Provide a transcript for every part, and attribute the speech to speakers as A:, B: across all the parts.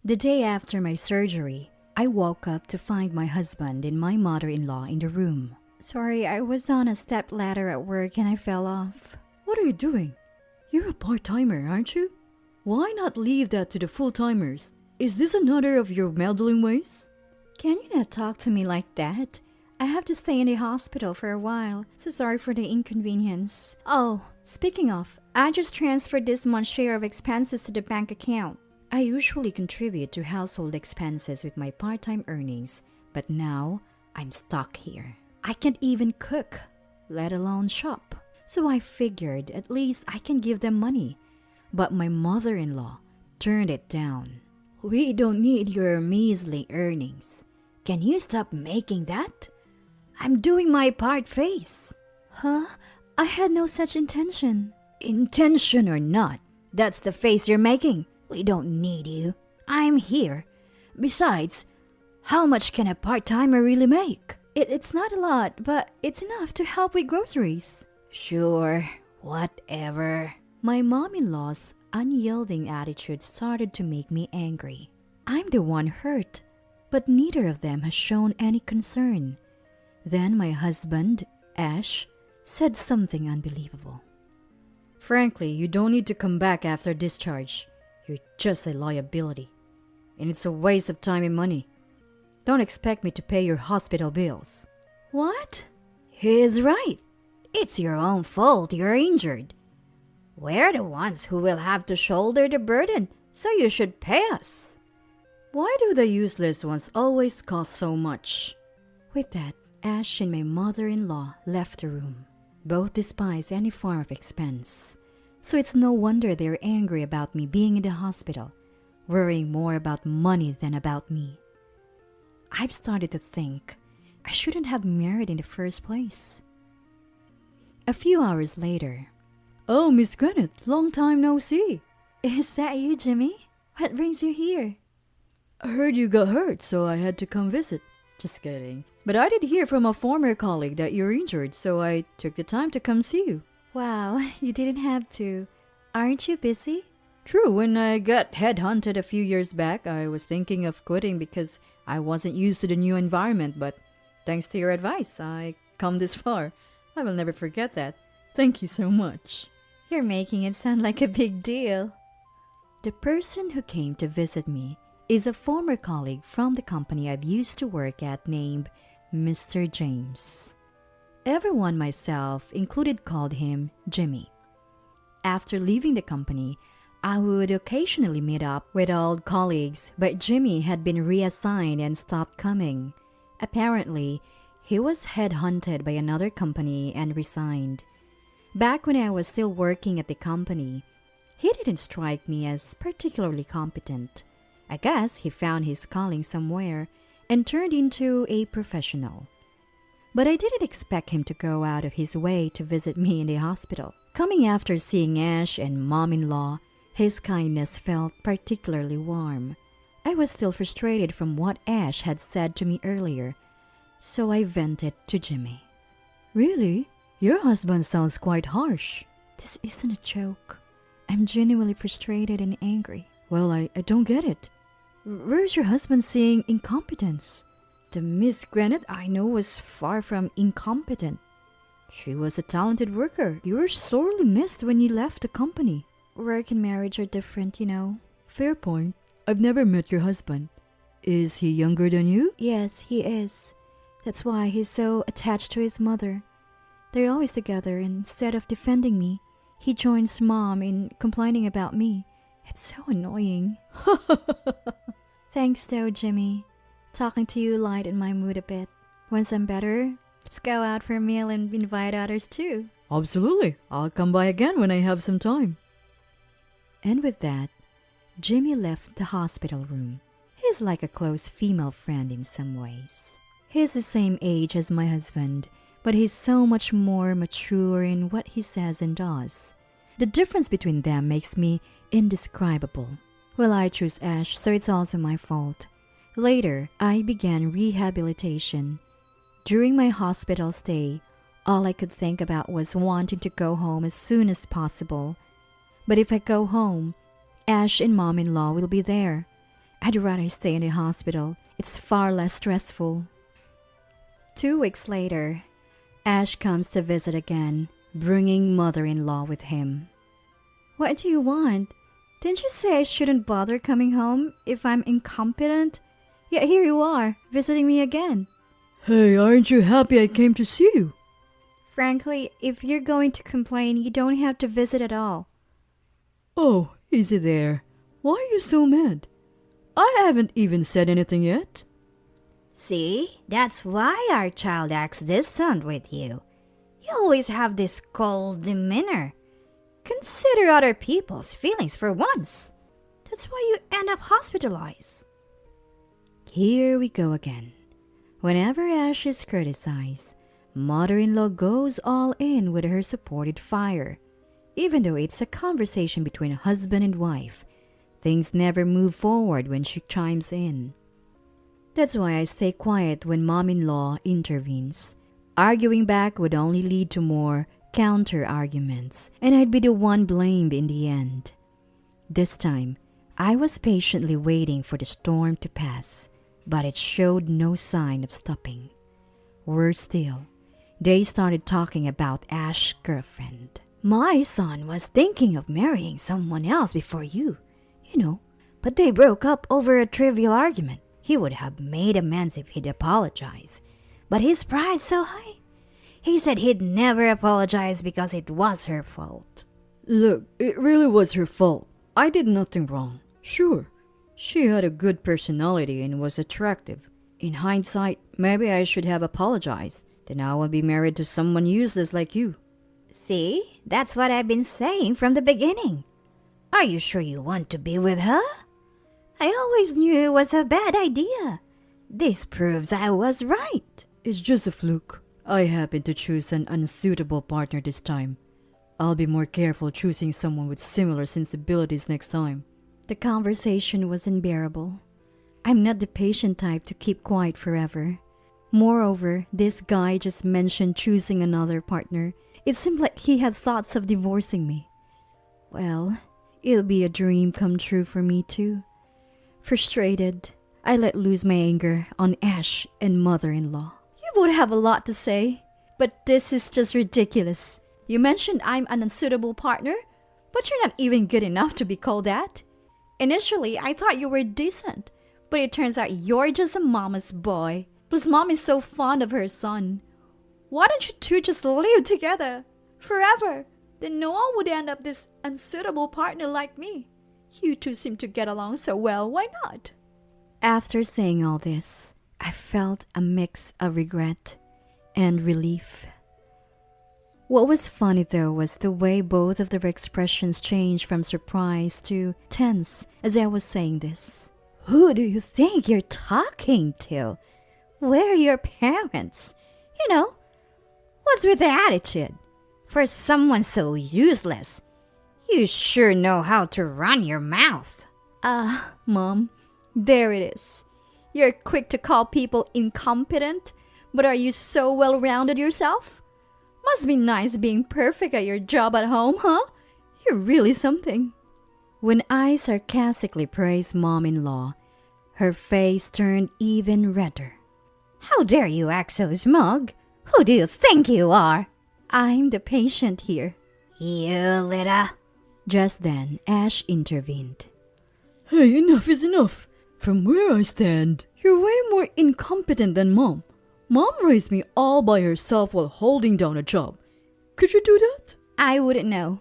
A: The day after my surgery, I woke up to find my husband and my mother-in-law in the room. Sorry, I was on a step ladder at work and I fell off.
B: What are you doing? You're a part-timer, aren't you? Why not leave that to the full-timers? Is this another of your meddling ways?
A: Can you not talk to me like that? I have to stay in the hospital for a while, so sorry for the inconvenience. Oh, speaking of, I just transferred this month's share of expenses to the bank account. I usually contribute to household expenses with my part-time earnings, but now I'm stuck here. I can't even cook, let alone shop. So I figured at least I can give them money. But my mother-in-law turned it down. We don't need your measly earnings. Can you stop making that? I'm doing my part face. Huh? I had no such intention. Intention or not, that's the face you're making. We don't need you. I'm here. Besides, how much can a part-timer really make? It's not a lot, but it's enough to help with groceries. Sure, whatever. My mom-in-law's unyielding attitude started to make me angry. I'm the one hurt, but neither of them has shown any concern. Then my husband, Ash, said something unbelievable.
B: Frankly, you don't need to come back after discharge. You're just a liability. And it's a waste of time and money. Don't expect me to pay your hospital bills.
A: What?
C: He's right. It's your own fault you're injured. We're the ones who will have to shoulder the burden, so you should pay us.
B: Why do the useless ones always cost so much?
A: With that, Ash and my mother-in-law left the room. Both despise any form of expense. So it's no wonder they're angry about me being in the hospital, worrying more about money than about me. I've started to think I shouldn't have married in the first place. A few hours later.
B: Oh, Miss Granite, long time no see.
A: Is that you, Jimmy? What brings you here?
B: I heard you got hurt, so I had to come visit. Just kidding. But I did hear from a former colleague that you're injured, so I took the time to come see you.
A: Wow, you didn't have to. Aren't you busy?
B: True, when I got headhunted a few years back, I was thinking of quitting because I wasn't used to the new environment, but thanks to your advice, I come this far. I will never forget that. Thank you so much.
A: You're making it sound like a big deal. The person who came to visit me is a former colleague from the company I've used to work at named Mr. James. Everyone, myself included, called him Jimmy. After leaving the company, I would occasionally meet up with old colleagues, but Jimmy had been reassigned and stopped coming. Apparently, he was headhunted by another company and resigned. Back when I was still working at the company, he didn't strike me as particularly competent. I guess he found his calling somewhere and turned into a professional. But I didn't expect him to go out of his way to visit me in the hospital. Coming after seeing Ash and mom-in-law, his kindness felt particularly warm. I was still frustrated from what Ash had said to me earlier, so I vented to Jimmy.
B: Really? Your husband sounds quite harsh.
A: This isn't a joke. I'm genuinely frustrated and angry.
B: Well, I don't get it. Where's your husband seeing incompetence? The Miss Granite I know was far from incompetent. She was a talented worker. You were sorely missed when you left the company.
A: Work and marriage are different, you know.
B: Fair point. I've never met your husband. Is he younger than you?
A: Yes, he is. That's why he's so attached to his mother. They're always together, and instead of defending me, he joins Mom in complaining about me. It's so annoying. Thanks though, Jimmy. Talking to you lightened my mood a bit. Once I'm better, let's go out for a meal and invite others too.
B: Absolutely. I'll come by again when I have some time.
A: And with that, Jimmy left the hospital room. He's like a close female friend in some ways. He's the same age as my husband, but he's so much more mature in what he says and does. The difference between them makes me indescribable. Well, I chose Ash, so it's also my fault. Later, I began rehabilitation. During my hospital stay, all I could think about was wanting to go home as soon as possible. But if I go home, Ash and Mom-in-law will be there.
B: I'd rather stay in the hospital. It's far less stressful.
A: 2 weeks later,
B: Ash comes to visit again, bringing mother-in-law with him.
A: what do you want? Didn't you say I shouldn't bother coming home if I'm incompetent? Yet here you are, visiting me again.
B: Hey, aren't you happy I came to see you?
A: Frankly, if you're going to complain, you don't have to visit at all.
B: Oh, easy there. Why are you so mad? I haven't even said anything yet.
C: See, that's why our child acts distant with you. You always have this cold demeanor. Consider other people's feelings for once. That's why you end up hospitalized.
B: Here we go again. Whenever Ash is criticized, mother-in-law goes all in with her supported fire. Even though it's a conversation between husband and wife, things never move forward when she chimes in. That's why I stay quiet when mom-in-law intervenes. Arguing back would only lead to more counter-arguments, and I'd be the one blamed in the end. This time, I was patiently waiting for the storm to pass, but it showed no sign of stopping. Worse still, they started talking about Ash's girlfriend.
C: My son was thinking of marrying someone else before you, but they broke up over a trivial argument. He would have made amends if he'd apologized, but his pride's so high. He said he'd never apologize because it was her fault.
B: Look, it really was her fault. I did nothing wrong. Sure, she had a good personality and was attractive. In hindsight, maybe I should have apologized. Then I would be married to someone useless like you.
C: See, that's what I've been saying from the beginning. Are you sure you want to be with her? I always knew it was a bad idea. This proves I was right.
B: It's just a fluke. I happened to choose an unsuitable partner this time. I'll be more careful choosing someone with similar sensibilities next time.
A: The conversation was unbearable. I'm not the patient type to keep quiet forever. Moreover, this guy just mentioned choosing another partner. It seemed like he had thoughts of divorcing me. Well, it'll be a dream come true for me too. Frustrated, I let loose my anger on Ash and mother-in-law. You both have a lot to say, but this is just ridiculous. You mentioned I'm an unsuitable partner, but you're not even good enough to be called that. Initially, I thought you were decent, but it turns out you're just a mama's boy. Plus, mom is so fond of her son. Why don't you two just live together forever? Then no one would end up this unsuitable partner like me. You two seem to get along so well, why not? After saying all this, I felt a mix of regret and relief. What was funny though was the way both of their expressions changed from surprise to tense as I was saying this.
C: Who do you think you're talking to? Where are your parents? What's with the attitude? For someone so useless, you sure know how to run your mouth.
A: Mom, there it is. You're quick to call people incompetent, but are you so well-rounded yourself? Must be nice being perfect at your job at home, huh? You're really something. When I sarcastically praised mom-in-law, her face turned even redder.
C: How dare you act so smug? Who do you think you are?
A: I'm the patient here.
C: You little...
B: Just then, Ash intervened. Hey, enough is enough. From where I stand, you're way more incompetent than Mom. Mom raised me all by herself while holding down a job. Could you do that?
A: I wouldn't know.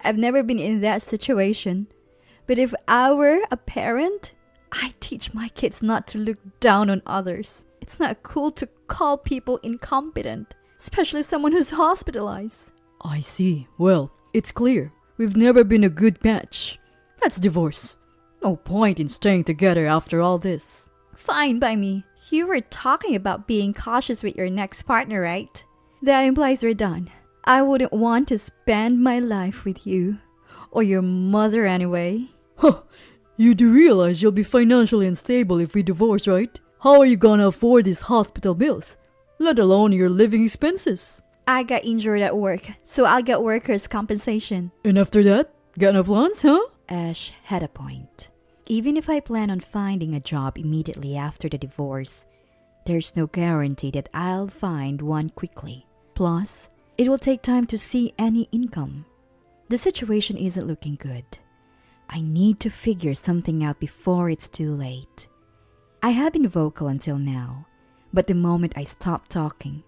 A: I've never been in that situation. But if I were a parent, I'd teach my kids not to look down on others. It's not cool to call people incompetent, especially someone who's hospitalized.
B: I see. Well, it's clear. We've never been a good match. Let's divorce. No point in staying together after all this.
A: Fine by me. You were talking about being cautious with your next partner, right? That implies we're done. I wouldn't want to spend my life with you. Or your mother anyway.
B: Huh. You do realize you'll be financially unstable if we divorce, right? How are you gonna afford these hospital bills? Let alone your living expenses.
A: I got injured at work, so I'll get workers' compensation.
B: And after that, got no plans, huh?
A: Ash had a point.
B: Even if I plan on finding a job immediately after the divorce, there's no guarantee that I'll find one quickly. Plus, it will take time to see any income. The situation isn't looking good. I need to figure something out before it's too late. I have been vocal until now, but the moment I stopped talking,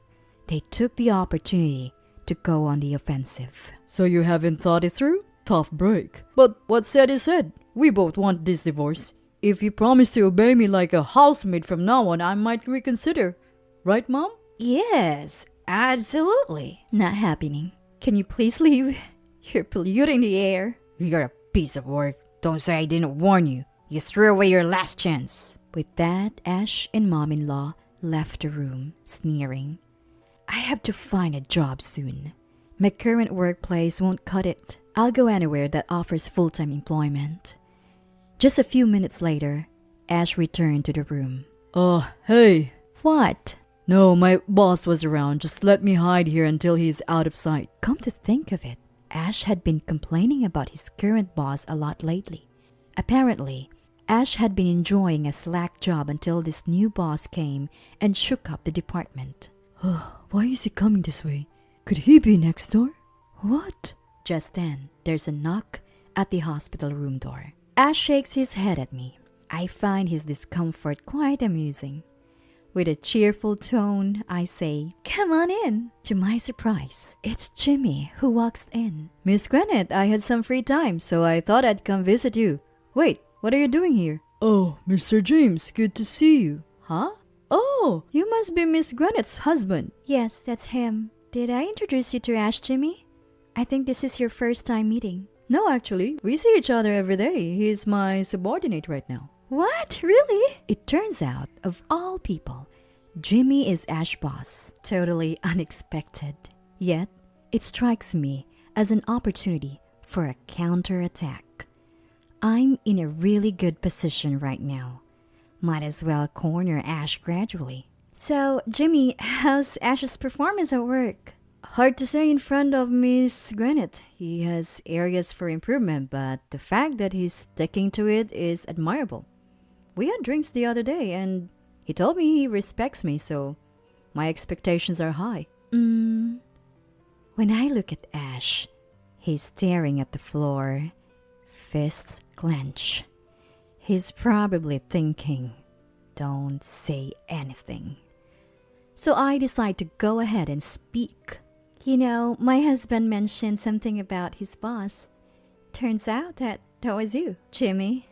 B: they took the opportunity to go on the offensive.
D: So you haven't thought it through? Tough break. But what's said is said. We both want this divorce. If you promise to obey me like a housemaid from now on, I might reconsider. Right, Mom?
C: Yes, absolutely.
A: Not happening. Can you please leave? You're polluting the air.
C: You're a piece of work. Don't say I didn't warn you. You threw away your last chance.
B: With that, Ash and Mom-in-law left the room, sneering. I have to find a job soon. My current workplace won't cut it. I'll go anywhere that offers full-time employment. Just a few minutes later, Ash returned to the room.
D: Hey.
A: What?
D: No, my boss was around. Just let me hide here until he's out of sight.
B: Come to think of it, Ash had been complaining about his current boss a lot lately. Apparently, Ash had been enjoying a slack job until this new boss came and shook up the department.
D: Why is he coming this way? Could he be next door?
B: What? Just then, there's a knock at the hospital room door. Ash shakes his head at me. I find his discomfort quite amusing. With a cheerful tone, I say, "Come on in." To my surprise, it's Jimmy who walks in.
D: Miss Granite, I had some free time, so I thought I'd come visit you. Wait, what are you doing here? Oh, Mr. James, good to see you. Huh? Oh, you must be Miss Granite's husband.
A: Yes, that's him. Did I introduce you to Ash, Jimmy? I think this is your first time meeting.
D: No, actually, we see each other every day. He's my subordinate right now.
A: What? Really?
B: It turns out, of all people, Jimmy is Ash's boss. Totally unexpected. Yet, it strikes me as an opportunity for a counterattack. I'm in a really good position right now. Might as well corner Ash gradually.
A: So, Jimmy, how's Ash's performance at work?
D: Hard to say in front of Miss Granite. He has areas for improvement, but the fact that he's sticking to it is admirable. We had drinks the other day, and he told me he respects me, so my expectations are high.
B: When I look at Ash, he's staring at the floor, fists clench. He's probably thinking, "Don't say anything." So I decide to go ahead and speak.
A: You know, my husband mentioned something about his boss. Turns out that was you, Jimmy.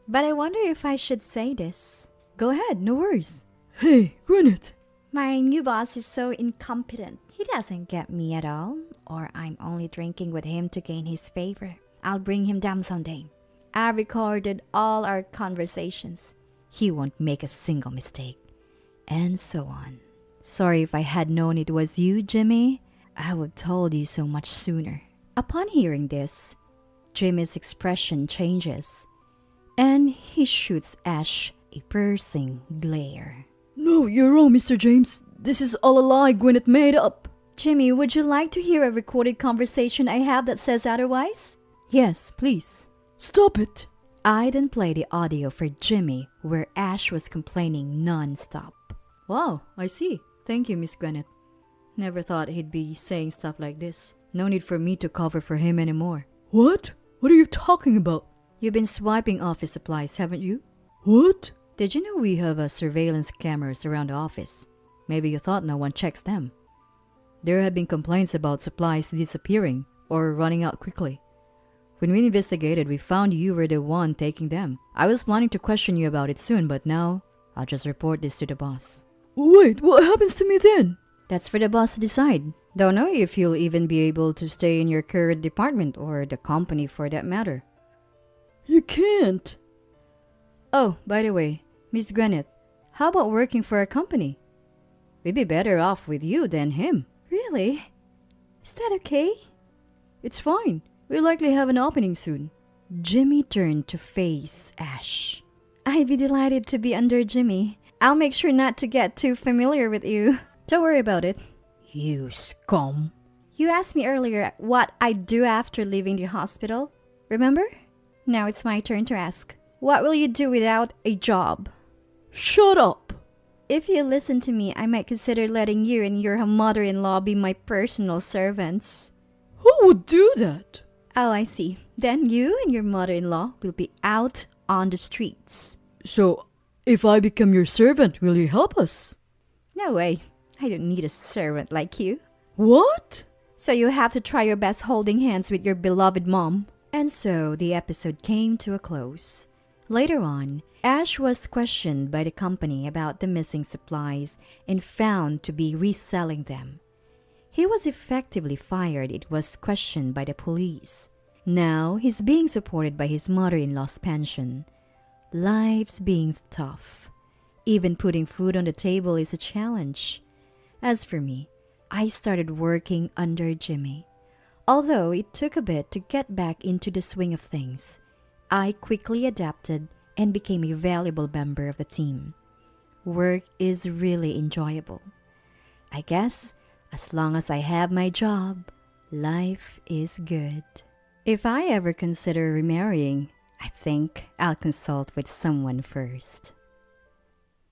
A: But I wonder if I should say this.
D: Go ahead, no worries. Hey, Granite.
A: My new boss is so incompetent.
B: He doesn't get me at all, or I'm only drinking with him to gain his favor. I'll bring him down someday.
A: I recorded all our conversations.
B: He won't make a single mistake. And so on. Sorry if I had known it was you, Jimmy. I would have told you so much sooner. Upon hearing this, Jimmy's expression changes, and he shoots Ash a piercing glare.
D: No, you're wrong, Mr. James. This is all a lie Gwyneth made up.
A: Jimmy, would you like to hear a recorded conversation I have that says otherwise?
D: Yes, please. Stop it.
B: I then play the audio for Jimmy where Ash was complaining non-stop.
D: Wow, I see. Thank you, Miss Granite. Never thought he'd be saying stuff like this. No need for me to cover for him anymore. What? What are you talking about? You've been swiping office supplies, haven't you? What? Did you know we have surveillance cameras around the office? Maybe you thought no one checks them. There have been complaints about supplies disappearing or running out quickly. When we investigated, we found you were the one taking them. I was planning to question you about it soon, but now I'll just report this to the boss. Wait, what happens to me then? That's for the boss to decide. Don't know if you'll even be able to stay in your current department or the company for that matter. You can't. Oh, by the way, Miss Granite, how about working for a company? We'd be better off with you than him.
A: Really? Is that okay?
D: It's fine. We'll likely have an opening soon.
B: Jimmy turned to face Ash.
A: I'd be delighted to be under Jimmy. I'll make sure not to get too familiar with you.
D: Don't worry about it.
C: You scum.
A: You asked me earlier what I'd do after leaving the hospital. Remember? Now it's my turn to ask. What will you do without a job?
D: Shut up!
A: If you listen to me, I might consider letting you and your mother-in-law be my personal servants.
D: Who would do that?
A: Oh, I see. Then you and your mother-in-law will be out on the streets.
D: So, if I become your servant, will you help us?
A: No way. I don't need a servant like you.
D: What?
A: So you have to try your best holding hands with your beloved mom.
B: And so the episode came to a close. Later on, Ash was questioned by the company about the missing supplies and found to be reselling them. He was effectively fired. It was questioned by the police. Now he's being supported by his mother-in-law's pension. Life's being tough. Even putting food on the table is a challenge. As for me, I started working under Jimmy. Although it took a bit to get back into the swing of things, I quickly adapted and became a valuable member of the team. Work is really enjoyable. I guess as long as I have my job, life is good. If I ever consider remarrying, I think I'll consult with someone first.